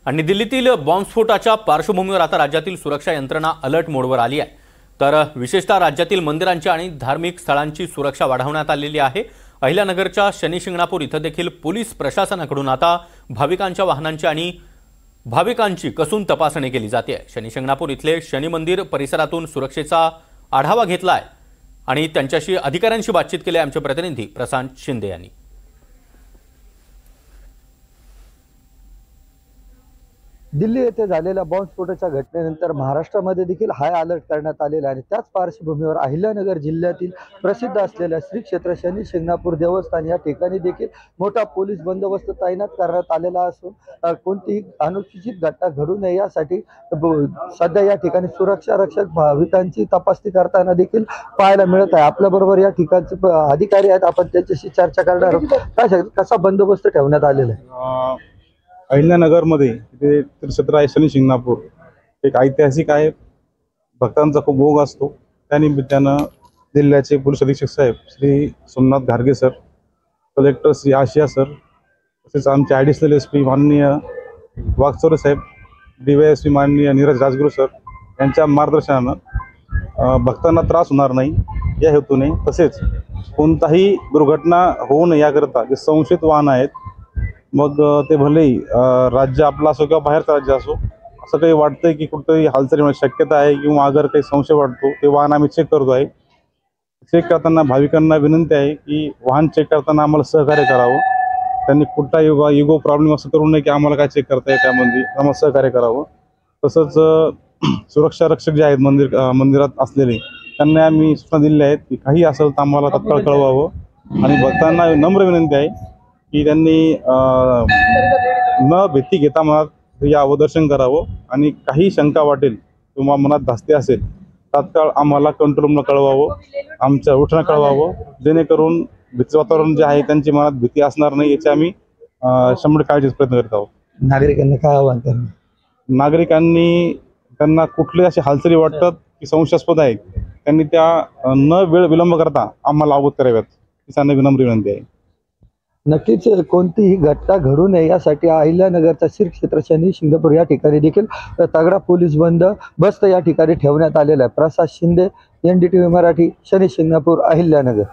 आणि दिल्लीतील बॉम्बस्फोटाच्या पार्श्वभूमीवर आता राज्यातील सुरक्षा यंत्रणा अलर्ट मोडवर आली आहे। तर विशेषतः राज्यातील मंदिरांची आणि धार्मिक स्थळांची सुरक्षा वाढवण्यात आलेली आहे। अहिल्यानगरच्या शनी शिंगणापूर इथे देखील पोलीस प्रशासनाकडून आता भाविकांच्या वाहनांची आणि भाविकांची कसून तपासणी केली जाते। शनी शिंगणापूर इथले शनी मंदिर परिसरातून सुरक्षेचा आढावा घेतला आहे आणि त्यांच्याशी अधिकाऱ्यांशी बातचीत केली आमचे प्रतिनिधी प्रशांत शिंदे यांनी। दिल्ली येथे झालेल्या बॉम्बस्फोटाच्या घटनेनंतर महाराष्ट्रामध्ये देखील हाय अलर्ट करण्यात आलेला आहे। त्याच पार्श्वभूमीवर अहिल्यानगर जिल्ह्यातील प्रसिद्ध असलेल्या श्री क्षेत्र शनी शिंगणापूर देवस्थान या ठिकाणी देखील मोठा पोलीस बंदोबस्त तैनात करण्यात आलेला असून कोणतीही अनुचित घटना घडू नये यासाठी सध्या या ठिकाणी सुरक्षा रक्षक भाविकांची तपासणी करताना देखील पाहायला मिळत आहे। आपल्या बरोबर या ठिकाणचे अधिकारी आहेत, आपण त्यांच्याशी चर्चा करणार आहोत। काय कसा बंदोबस्त ठेवण्यात आलेला आहे? अहिल्यानगरमध्ये तिथे त्रिक्षेत्र आहे शनी शिंगणापूर, एक ऐतिहासिक आहे। भक्तांचा खूप ओघ असतो। त्यानिमित्तानं जिल्ह्याचे पोलीस अधीक्षक साहेब श्री सोमनाथ घारगे सर, कलेक्टर श्री आशिया सर, तसेच आमचे ॲडिशनल एसपी माननीय वाघचौरे साहेब, DYSP माननीय नीरज राजगुरू सर यांच्या मार्गदर्शनानं भक्तांना त्रास होणार नाही या हेतूने, तसेच कोणताही दुर्घटना होऊ नये याकरता जे संशयित वाहन आहेत, मग ते भलेही राज्य आपलं असो किंवा बाहेरचं राज्य असो, असं काही वाटतंय की कुठेतरी हालचाल होण्याची शक्यता आहे किंवा अगर काही संशय वाटतो ते वाहन आम्ही चेक करतो आहे। चेक करताना भाविकांना विनंती आहे की वाहन चेक करताना आम्हाला सहकार्य करावं। त्यांनी कुठला इगो प्रॉब्लेम असं करू नये की आम्हाला काय चेक करता येईल, त्यामध्ये आम्हाला सहकार्य करावं। तसंच सुरक्षा रक्षक जे आहेत मंदिरात असलेले, त्यांना आम्ही सूचना दिल्या आहेत की काही असेल तर आम्हाला तत्काळ कळवावं। आणि भक्तांना नम्र विनंती आहे की त्यांनी न भीती घेता मनात यावं, दर्शन करावं आणि काही शंका वाटेल किंवा मनात धास्ती असेल तात्काळ आम्हाला कंट्रोल रूमला कळवावं, आमच्या उठणं कळवावं, जेणेकरून भीतीचं वातावरण जे आहे त्यांची मनात भीती असणार नाही याची आम्ही 100% काळजीचा प्रयत्न करत आहोत। नागरिकांना काय आवाहन करणार? नागरिकांनी त्यांना कुठले असे हालचाली वाटतात की संशयास्पद आहेत, त्यांनी त्या न वेळ विलंब करता आम्हाला अवगत कराव्यात ही त्यांना विनम्र विनंती आहे। नक्कीच कोणतीही घटना घडू नये यासाठी अहिल्यानगरचा श्री क्षेत्र शनी शिंगणापूर या ठिकाणी देखील तगडा पोलीस बंदोबस्त या ठिकाणी ठेवण्यात आलेला आहे। प्रशांत शिंदे, NDTV मराठी, शनी शिंगणापूर, अहिल्यानगर।